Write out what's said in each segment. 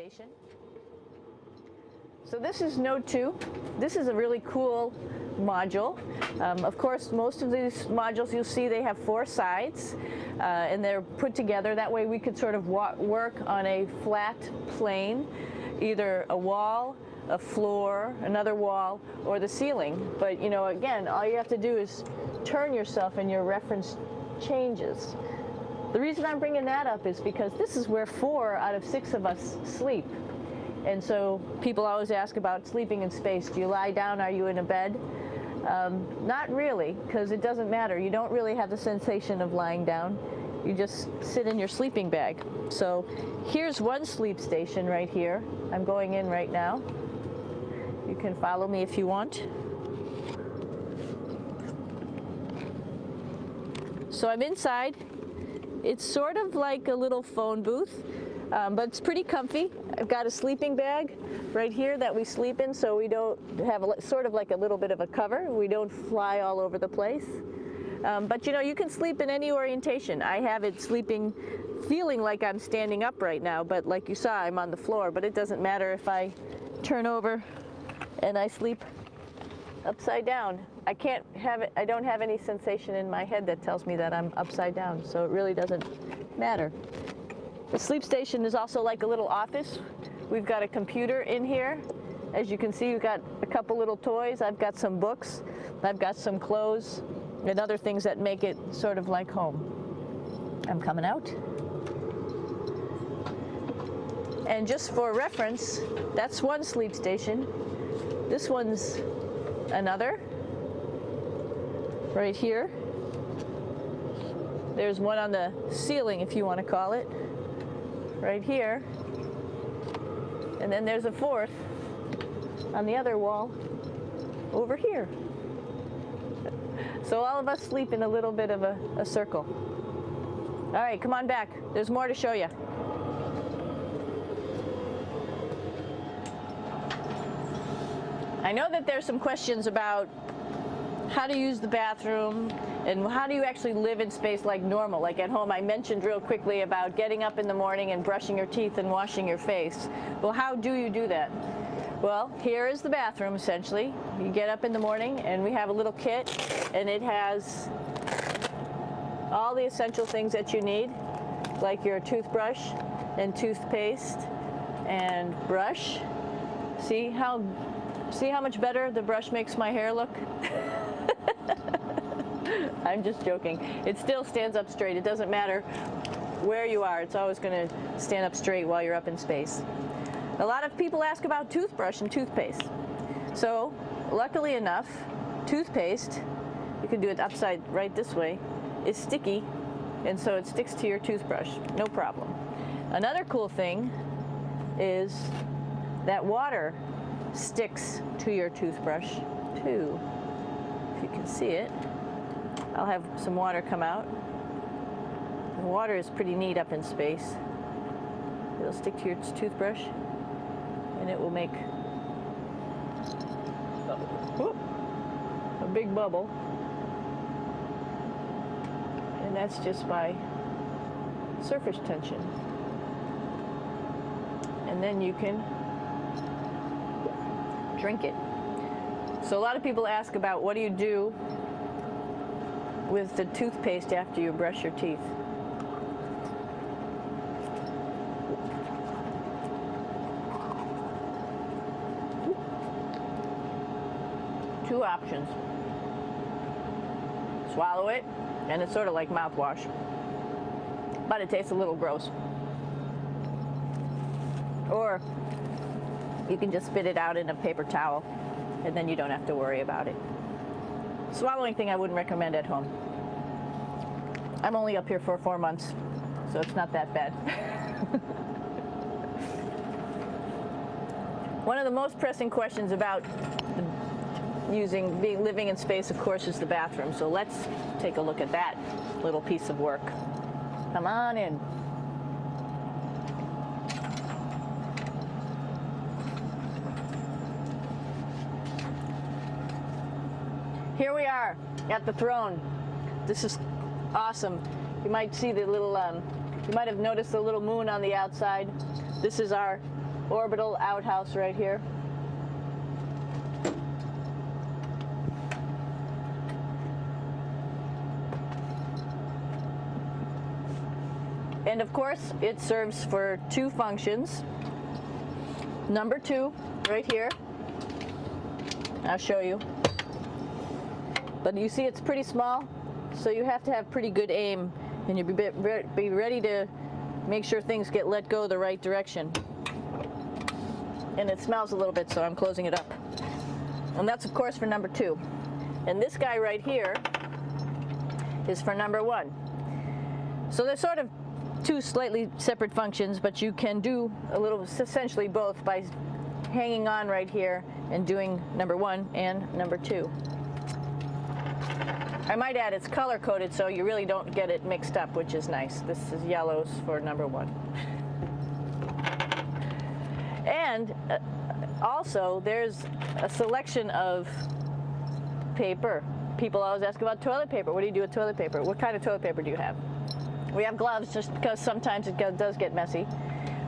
station. So this is Node 2. This is a really cool module. Of course, most of these modules you'll see they have 4 sides and they're put together. That way we could sort of work on a flat plane, either a wall, a floor, another wall, or the ceiling. But you know, again, all you have to do is turn yourself and your reference changes. The reason I'm bringing that up is because this is where 4 out of 6 of us sleep. And so people always ask about sleeping in space. Do you lie down? Are you in a bed? Not really, because it doesn't matter. You don't really have the sensation of lying down. You just sit in your sleeping bag. So here's one sleep station right here. I'm going in right now. You can follow me if you want. So I'm inside. It's sort of like a little phone booth, but it's pretty comfy. I've got a sleeping bag right here that we sleep in, so we don't have sort of like a little bit of a cover. We don't fly all over the place. But you know, you can sleep in any orientation. I have it sleeping, feeling like I'm standing up right now, but like you saw, I'm on the floor. But it doesn't matter if I turn over and I sleep upside down. I can't have it, I don't have any sensation in my head that tells me that I'm upside down, so it really doesn't matter. The sleep station is also like a little office. We've got a computer in here. As you can see, we've got a couple little toys. I've got some books. I've got some clothes and other things that make it sort of like home. I'm coming out. And just for reference, that's one sleep station. This one's another, right here. There's one on the ceiling, if you want to call it, right here. And then there's a 4th on the other wall over here. So all of us sleep in a little bit of a circle. All right, come on back. There's more to show you. I know that there's some questions about how to use the bathroom and how do you actually live in space like normal, like at home. I mentioned real quickly about getting up in the morning and brushing your teeth and washing your face. Well, how do you do that? Well, here is the bathroom essentially. You get up in the morning and we have a little kit and it has all the essential things that you need, like your toothbrush and toothpaste and brush. See how much better the brush makes my hair look? I'm just joking. It still stands up straight. It doesn't matter where you are. It's always going to stand up straight while you're up in space. A lot of people ask about toothbrush and toothpaste. So, luckily enough, toothpaste, you can do it upside right this way, is sticky, and so it sticks to your toothbrush. No problem. Another cool thing is that water sticks to your toothbrush too. If you can see it, I'll have some water come out. The water is pretty neat up in space. It'll stick to your toothbrush and it will make a big bubble, and that's just by surface tension. And then you can drink it. So a lot of people ask about what do you do with the toothpaste after you brush your teeth. Two options. Swallow it, and it's sort of like mouthwash, but it tastes a little gross. Or you can just spit it out in a paper towel, and then you don't have to worry about it. Swallowing thing I wouldn't recommend at home. I'm only up here for 4 months, so it's not that bad. One of the most pressing questions about living in space, of course, is the bathroom. So let's take a look at that little piece of work. Come on in. Here we are at the throne. This is awesome. You might see the little, you might have noticed the little moon on the outside. This is our orbital outhouse right here. And of course, it serves for two functions. Number two, right here. I'll show you. But you see it's pretty small, so you have to have pretty good aim, and you be ready to make sure things get let go the right direction. And it smells a little bit, so I'm closing it up. And that's of course for number two. And this guy right here is for number one. So they're sort of two slightly separate functions, but you can do a little, essentially both, by hanging on right here and doing number one and number two. I might add it's color coded, so you really don't get it mixed up, which is nice. This is yellows for number one. And also there's a selection of paper. People always ask about toilet paper. What do you do with toilet paper? What kind of toilet paper do you have? We have gloves, just because sometimes it does get messy.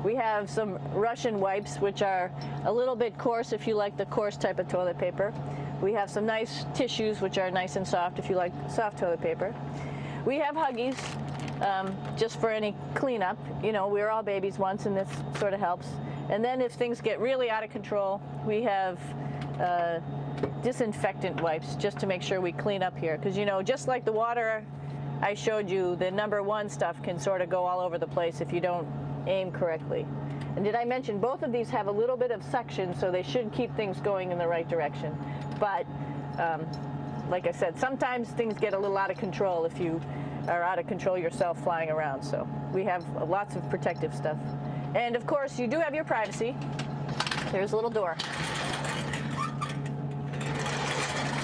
We have some Russian wipes, which are a little bit coarse if you like the coarse type of toilet paper. We have some nice tissues, which are nice and soft if you like soft toilet paper. We have Huggies, just for any cleanup. You know, we were all babies once, and this sort of helps. And then if things get really out of control, we have disinfectant wipes, just to make sure we clean up here. Because, you know, just like the water I showed you, the number one stuff can sort of go all over the place if you don't aim correctly. And did I mention both of these have a little bit of suction, so they should keep things going in the right direction. But like I said, sometimes things get a little out of control if you are out of control yourself flying around. So we have lots of protective stuff. And of course, you do have your privacy. There's a little door,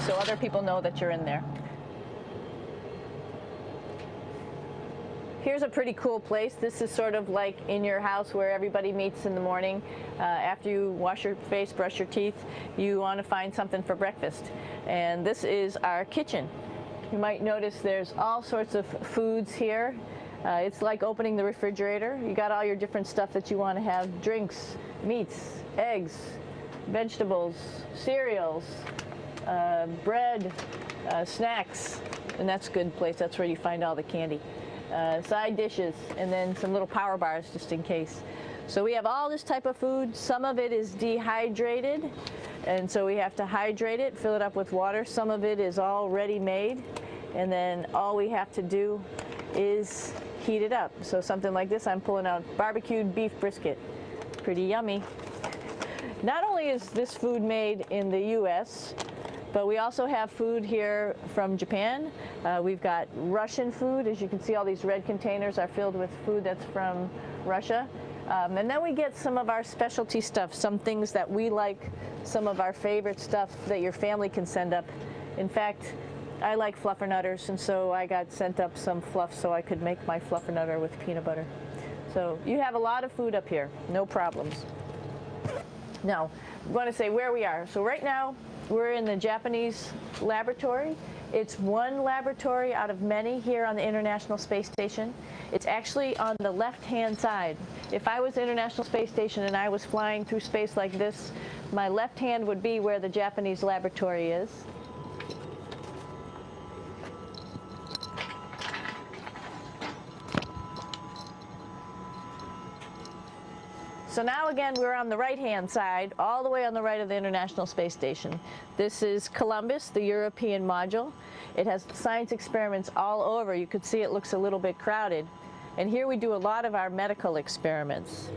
so other people know that you're in there. Here's a pretty cool place. This is sort of like in your house where everybody meets in the morning. After you wash your face, brush your teeth, you want to find something for breakfast. And this is our kitchen. You might notice there's all sorts of foods here. It's like opening the refrigerator. You got all your different stuff that you want to have: drinks, meats, eggs, vegetables, cereals, bread, snacks. And that's a good place. That's where you find all the candy. Side dishes, and then some little power bars just in case. So we have all this type of food. Some of it is dehydrated, and so we have to hydrate it, fill it up with water. Some of it is already made, and then all we have to do is heat it up. So something like this, I'm pulling out barbecued beef brisket. Pretty yummy. Not only is this food made in the US, but we also have food here from Japan. We've got Russian food. As you can see, all these red containers are filled with food that's from Russia. And then we get some of our specialty stuff, some things that we like, some of our favorite stuff that your family can send up. In fact, I like fluffernutters, and so I got sent up some fluff so I could make my fluffernutter with peanut butter. So you have a lot of food up here, no problems. Now, I want to say where we are. So right now, we're in the Japanese laboratory. It's one laboratory out of many here on the International Space Station. It's actually on the left-hand side. If I was International Space Station and I was flying through space like this, my left hand would be where the Japanese laboratory is. So now again, we're on the right-hand side, all the way on the right of the International Space Station. This is Columbus, the European module. It has science experiments all over. You could see it looks a little bit crowded. And here we do a lot of our medical experiments.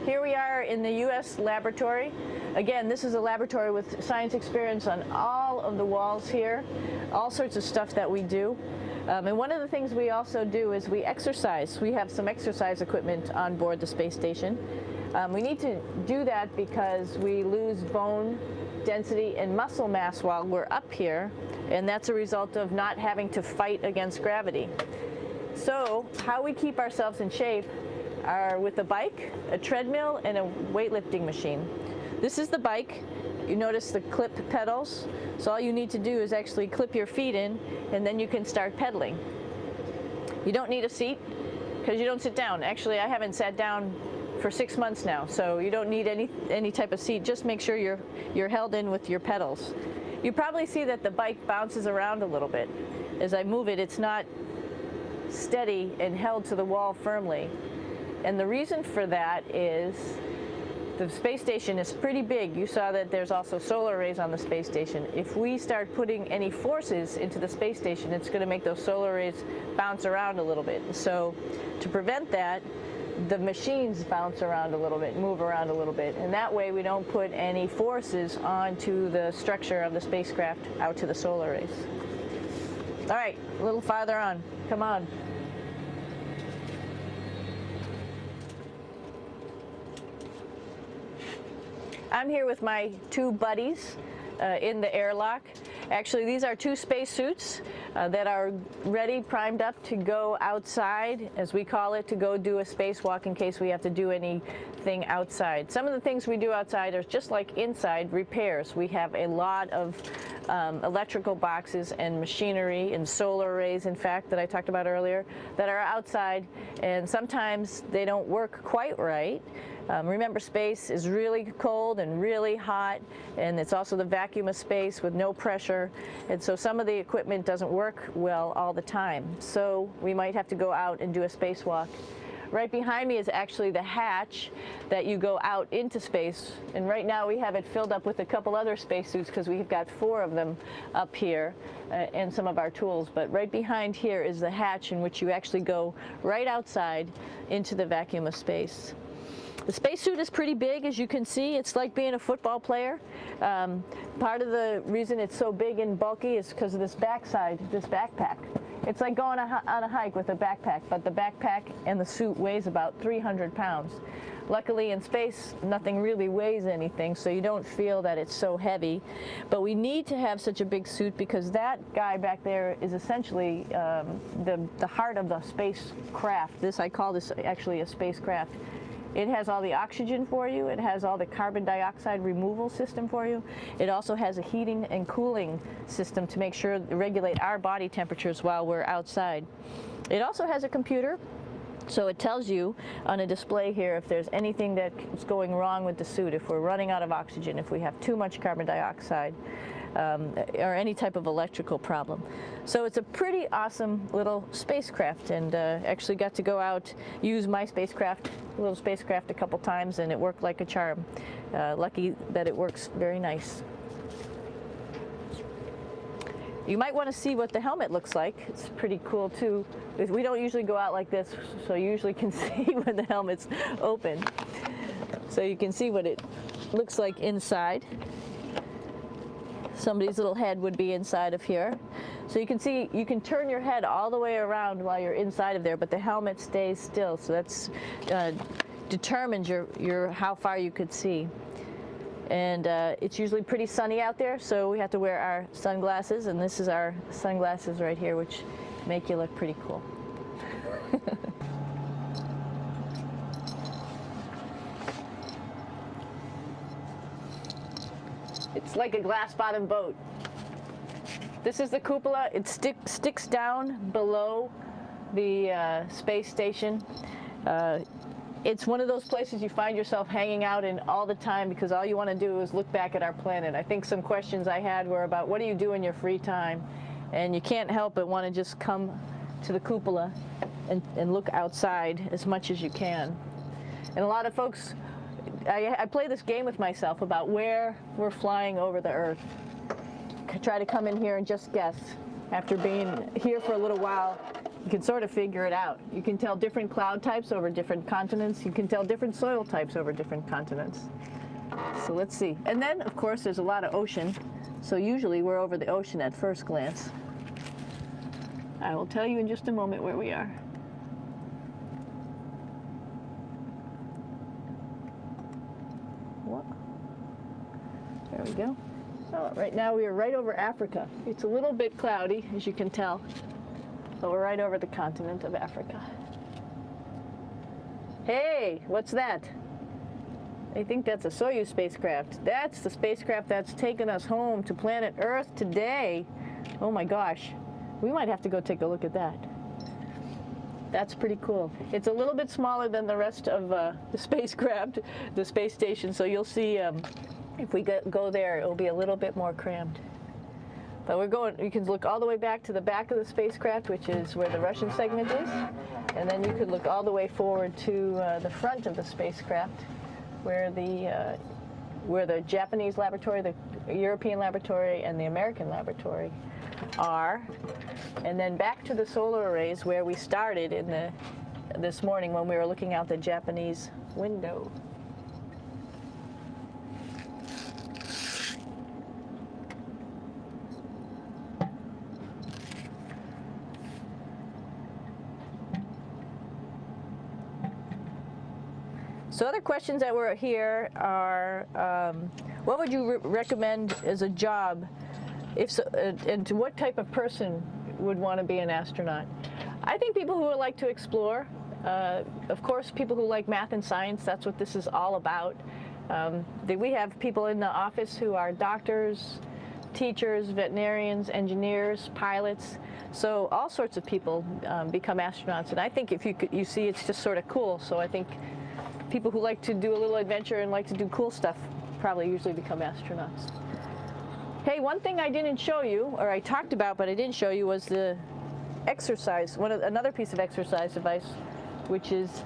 Here we are in the U.S. laboratory. Again, this is a laboratory with science experiments on all of the walls here, all sorts of stuff that we do. And one of the things we also do is we exercise. We have some exercise equipment on board the space station. We need to do that because we lose bone density and muscle mass while we're up here, and that's a result of not having to fight against gravity. So how we keep ourselves in shape are with a bike, a treadmill, and a weightlifting machine. This is the bike. You notice the clip pedals. So all you need to do is actually clip your feet in, and then you can start pedaling. You don't need a seat. because you don't sit down. Actually, I haven't sat down for 6 months now, so you don't need any type of seat. Just make sure you're held in with your pedals. You probably see that the bike bounces around a little bit. As I move it, it's not steady and held to the wall firmly. And the reason for that is the space station is pretty big. You saw that there's also solar arrays on the space station. If we start putting any forces into the space station, it's going to make those solar arrays bounce around a little bit. So to prevent that, the machines bounce around a little bit, move around a little bit, and that way we don't put any forces onto the structure of the spacecraft out to the solar arrays. All right, a little farther on. Come on. I'm here with my two buddies in the airlock. Actually, these are two spacesuits that are ready, primed up to go outside, as we call it, to go do a spacewalk in case we have to do anything outside. Some of the things we do outside are just like inside, repairs. We have a lot of electrical boxes and machinery and solar arrays, in fact, that I talked about earlier, that are outside, and sometimes they don't work quite right. Remember, space is really cold and really hot, and it's also the vacuum of space with no pressure, and so some of the equipment doesn't work well all the time. So we might have to go out and do a spacewalk. Right behind me is actually the hatch that you go out into space, and right now we have it filled up with a couple other spacesuits because we've got 4 of them up here and some of our tools. But right behind here is the hatch in which you actually go right outside into the vacuum of space. The spacesuit is pretty big, as you can see. It's like being a football player. Part of the reason it's so big and bulky is because of this backside, this backpack. It's like going on a hike with a backpack, but the backpack and the suit weighs about 300 pounds. Luckily, in space, nothing really weighs anything, so you don't feel that it's so heavy. But we need to have such a big suit because that guy back there is essentially the heart of the spacecraft. I call this actually a spacecraft. It has all the oxygen for you. It has all the carbon dioxide removal system for you. It also has a heating and cooling system to make sure to regulate our body temperatures while we're outside. It also has a computer, so it tells you on a display here if there's anything that's going wrong with the suit, if we're running out of oxygen, if we have too much carbon dioxide, or any type of electrical problem. So it's a pretty awesome little spacecraft, and actually got to go out, use my little spacecraft a couple times, and it worked like a charm. Lucky that it works very nice. You might want to see what the helmet looks like. It's pretty cool too. We don't usually go out like this, so you usually can see when the helmet's open. So you can see what it looks like inside. Somebody's little head would be inside of here. So you can see, you can turn your head all the way around while you're inside of there, but the helmet stays still. So that's determines how far you could see. And it's usually pretty sunny out there, so we have to wear our sunglasses, and this is our sunglasses right here, which make you look pretty cool. It's like a glass-bottom boat. This is the cupola. It sticks down below the space station. It's one of those places you find yourself hanging out in all the time because all you want to do is look back at our planet. I think some questions I had were about what do you do in your free time? And you can't help but want to just come to the cupola and look outside as much as you can. And a lot of folks, I play this game with myself about where we're flying over the Earth. Try to come in here and just guess. After being here for a little while, you can sort of figure it out. You can tell different cloud types over different continents. You can tell different soil types over different continents. So let's see. And then, of course, there's a lot of ocean. So usually we're over the ocean at first glance. I will tell you in just a moment where we are. There we go. Oh, right now we are right over Africa. It's a little bit cloudy, as you can tell, but we're right over the continent of Africa. Hey, what's that? I think that's a Soyuz spacecraft. That's the spacecraft that's taken us home to planet Earth today. Oh my gosh, we might have to go take a look at that. That's pretty cool. It's a little bit smaller than the rest of the spacecraft, the space station, so you'll see if we go there, it'll be a little bit more crammed. But we're going, you can look all the way back to the back of the spacecraft, which is where the Russian segment is, and then you could look all the way forward to the front of the spacecraft, where the Japanese laboratory, the European laboratory, and the American laboratory are, and then back to the solar arrays where we started this morning when we were looking out the Japanese window. So other questions that were here are, what would you recommend as a job, if so, and to what type of person would want to be an astronaut? I think people who would like to explore, of course people who like math and science, that's what this is all about. We have people in the office who are doctors, teachers, veterinarians, engineers, pilots, so all sorts of people become astronauts, and I think if you see it's just sort of cool, so I think people who like to do a little adventure and like to do cool stuff probably usually become astronauts. Hey, one thing I didn't show you, or I talked about but I didn't show you, was the exercise, another piece of exercise device, which is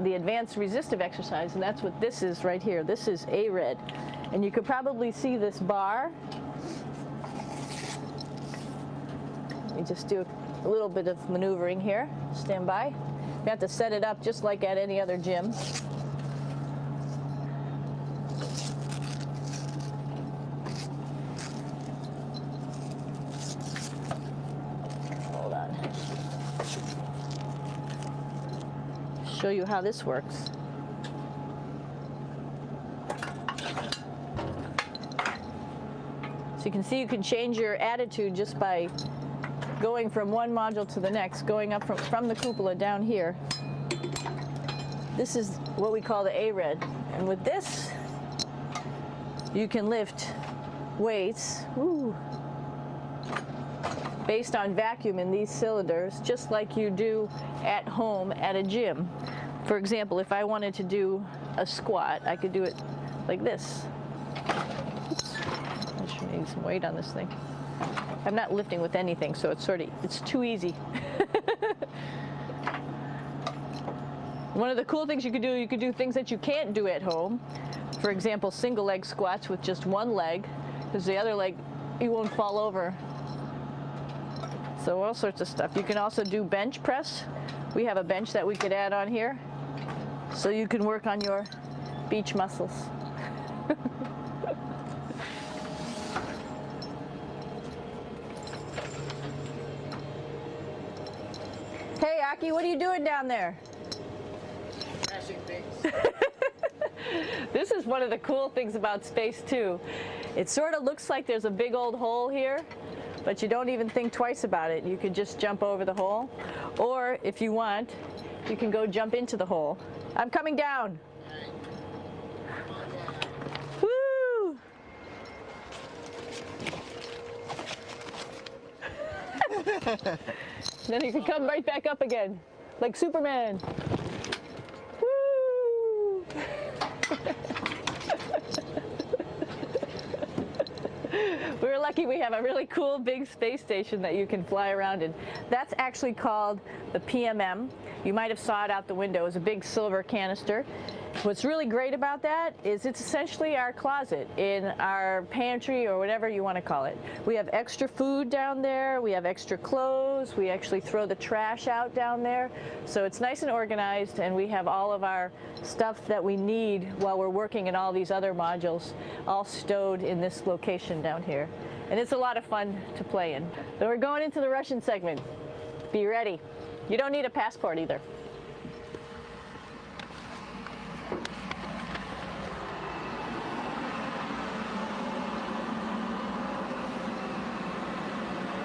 the advanced resistive exercise, and that's what this is right here. This is ARED, and you could probably see this bar. Let me just do a little bit of maneuvering here. Stand by. You have to set it up just like at any other gym. Hold on. Show you how this works. So you can see you can change your attitude just by going from one module to the next, going up from the cupola down here. This is what we call the ARED. And with this, you can lift weights based on vacuum in these cylinders, just like you do at home at a gym. For example, if I wanted to do a squat, I could do it like this. Oops. I should need some weight on this thing. I'm not lifting with anything, so it's too easy. One of the cool things you could do things that you can't do at home. For example, single leg squats with just one leg, because the other leg, you won't fall over. So all sorts of stuff. You can also do bench press. We have a bench that we could add on here, so you can work on your beach muscles. Hey, Aki, what are you doing down there? Crashing things. This is one of the cool things about space, too. It sort of looks like there's a big old hole here, but you don't even think twice about it. You could just jump over the hole. Or, if you want, you can go jump into the hole. I'm coming down. Woo! Then you can come right back up again, like Superman. Woo! We're lucky we have a really cool big space station that you can fly around in. That's actually called the PMM. You might have saw it out the window. It's a big silver canister. What's really great about that is it's essentially our closet in our pantry, or whatever you want to call it. We have extra food down there, we have extra clothes, we actually throw the trash out down there. So it's nice and organized, and we have all of our stuff that we need while we're working in all these other modules all stowed in this location down here. And it's a lot of fun to play in. So we're going into the Russian segment. Be ready. You don't need a passport either.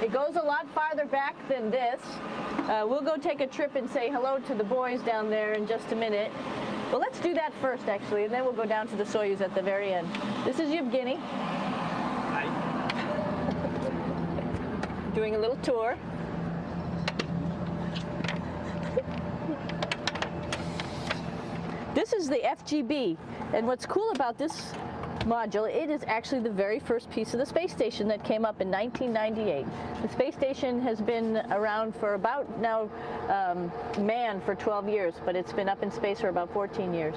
It goes a lot farther back than this. We'll go take a trip and say hello to the boys down there in just a minute. Well, let's do that first, actually, and then we'll go down to the Soyuz at the very end. This is Yevgeny. Hi. Doing a little tour. This is the FGB, and what's cool about this module, it is actually the very first piece of the space station that came up in 1998. The space station has been around for about now manned for 12 years, but it's been up in space for about 14 years.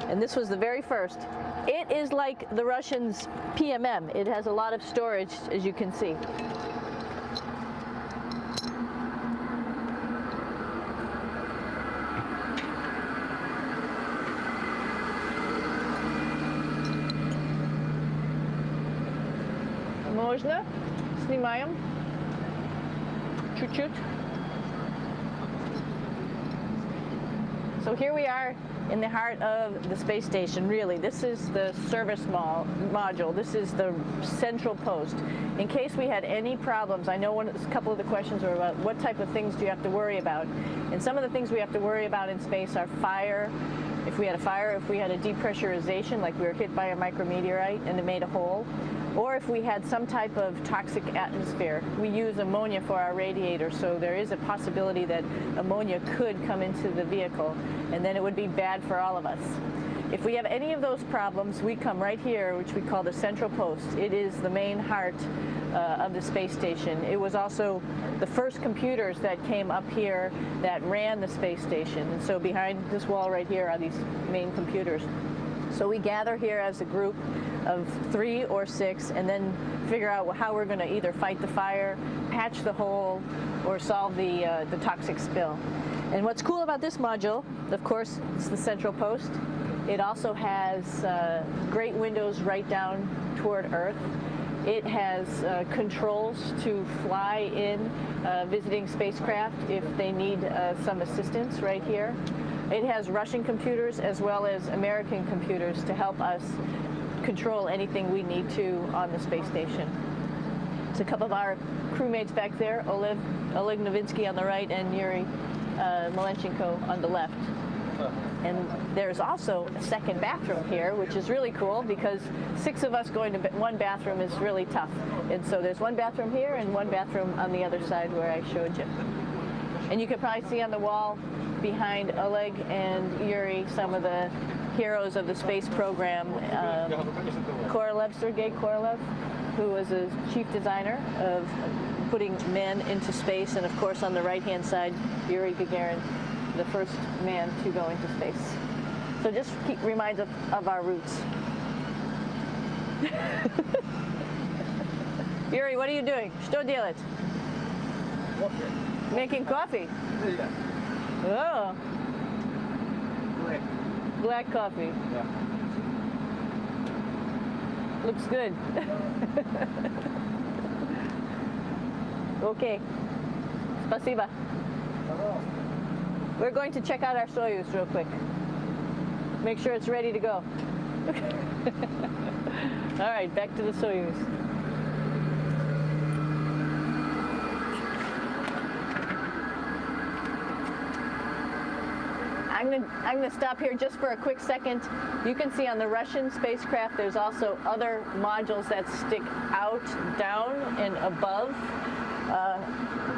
And this was the very first. It is like the Russians' PMM. It has a lot of storage, as you can see. Можно? Снимаем. Чуть-чуть. So here we are in the heart of the space station, really. This is the service module. This is the central post. In case we had any problems, I know a couple of the questions were about what type of things do you have to worry about. And some of the things we have to worry about in space are fire. If we had a fire, if we had a depressurization, like we were hit by a micrometeorite and it made a hole, or if we had some type of toxic atmosphere. We use ammonia for our radiator, so there is a possibility that ammonia could come into the vehicle, and then it would be bad for all of us. If we have any of those problems, we come right here, which we call the central post. It is the main heart of the space station. It was also the first computers that came up here that ran the space station, and so behind this wall right here are these main computers. So we gather here as a group of 3 or 6 and then figure out how we're going to either fight the fire, patch the hole, or solve the toxic spill. And what's cool about this module, of course, it's the central post. It also has great windows right down toward Earth. It has controls to fly in visiting spacecraft if they need some assistance right here. It has Russian computers as well as American computers to help us control anything we need to on the space station. It's a couple of our crewmates back there, Oleg Novinsky on the right and Yuri Malenchenko on the left. And there's also a second bathroom here, which is really cool because 6 of us going to one bathroom is really tough. And so there's one bathroom here and one bathroom on the other side where I showed you. And you can probably see on the wall behind Oleg and Yuri some of the heroes of the space program. Korolev, Sergei Korolev, who was a chief designer of putting men into space, and of course on the right-hand side, Yuri Gagarin, the first man to go into space. So just reminds us of our roots. Yuri, what are you doing? Что делать? Making coffee. Yeah. Oh, Black. black coffee. Yeah. Looks good. Okay. Спасибо. We're going to check out our Soyuz real quick. Make sure it's ready to go. All right, back to the Soyuz. I'm gonna stop here just for a quick second. You can see on the Russian spacecraft there's also other modules that stick out, down, and above.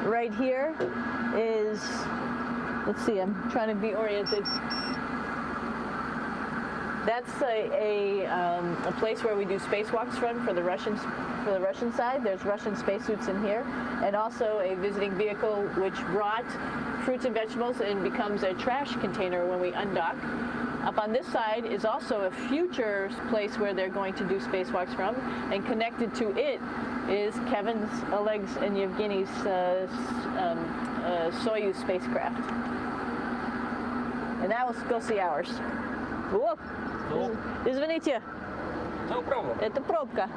Right here is, let's see, I'm trying to be oriented. That's a place where we do spacewalks from for the Russian side. There's Russian spacesuits in here, and also a visiting vehicle which brought fruits and vegetables and becomes a trash container when we undock. Up on this side is also a future place where they're going to do spacewalks from, and connected to it is Kevin's, Oleg's, and Yevgeny's Soyuz spacecraft. And now let's go see ours. Whoa. Извините. No problem. Это пробка.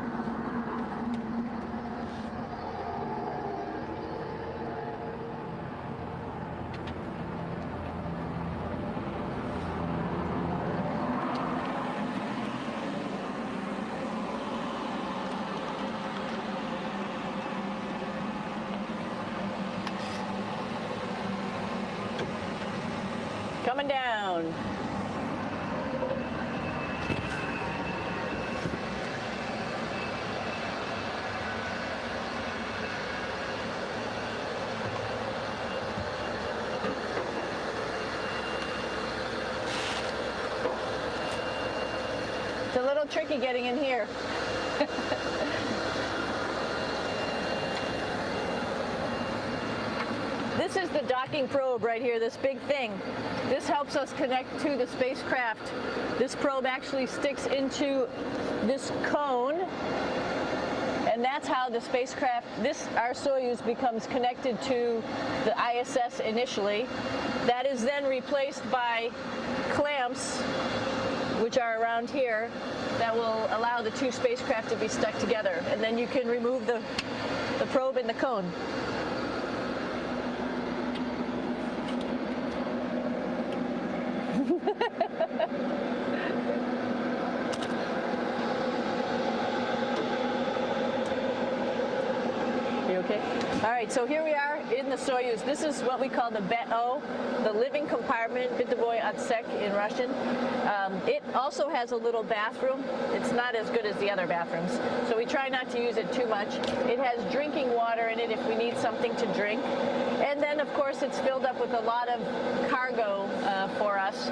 Coming down. little tricky getting in here. This is the docking probe right here, this big thing. This helps us connect to the spacecraft. This probe actually sticks into this cone, and that's how the spacecraft, our Soyuz, becomes connected to the ISS initially. That is then replaced by clamps, which are around here, that will allow the two spacecraft to be stuck together. And then you can remove the probe and the cone. You okay? All right, so here we are in the Soyuz. This is what we call the BETO, the living compartment, Bytovoy Otsek in Russian. It also has a little bathroom. It's not as good as the other bathrooms, so we try not to use it too much. It has drinking water in it if we need something to drink. And then, of course, it's filled up with a lot of cargo for us.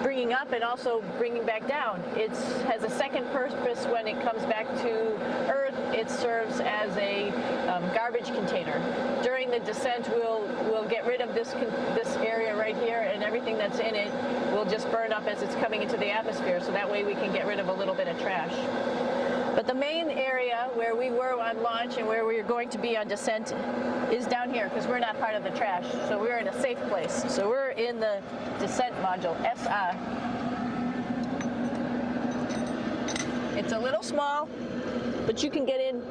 Bringing up and also bringing back down. It has a second purpose when it comes back to Earth. It serves as a garbage container. During the descent, we'll get rid of this area right here, and everything that's in it will just burn up as it's coming into the atmosphere, so that way we can get rid of a little bit of trash. But the main area where we were on launch and where we're going to be on descent is down here, because we're not part of the trash. So we're in a safe place. So we're in the descent module, SA. It's a little small, but you can get in.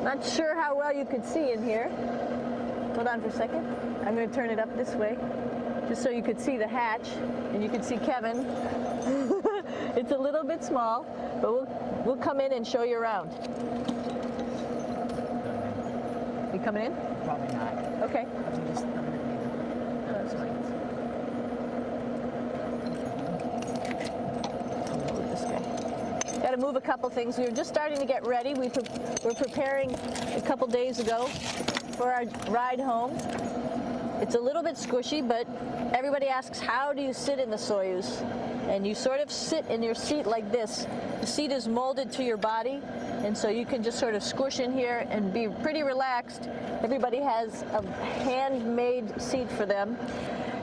Not sure how well you could see in here. Hold on for a second. I'm going to turn it up this way, just so you could see the hatch, and you could see Kevin. It's a little bit small, but we'll come in and show you around. You coming in? Probably not. Okay. Got to move a couple things. We were just starting to get ready. We're preparing a couple days ago for our ride home. It's a little bit squishy, but everybody asks, how do you sit in the Soyuz? And you sort of sit in your seat like this. The seat is molded to your body, and so you can just sort of squish in here and be pretty relaxed. Everybody has a handmade seat for them.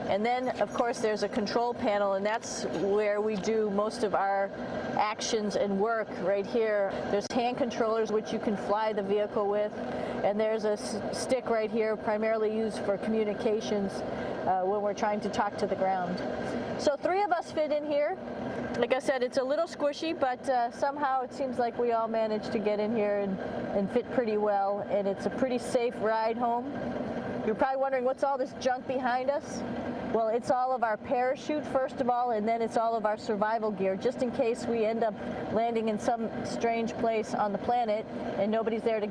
And then, of course, there's a control panel, and that's where we do most of our actions and work right here. There's hand controllers, which you can fly the vehicle with, and there's a stick right here, primarily used for communications when we're trying to talk to the ground. So 3 of us fit in here. Like I said, it's a little squishy, but somehow it seems like we all managed to get in here and fit pretty well, and it's a pretty safe ride home. You're probably wondering, what's all this junk behind us? Well, it's all of our parachute, first of all, and then it's all of our survival gear, just in case we end up landing in some strange place on the planet and nobody's there to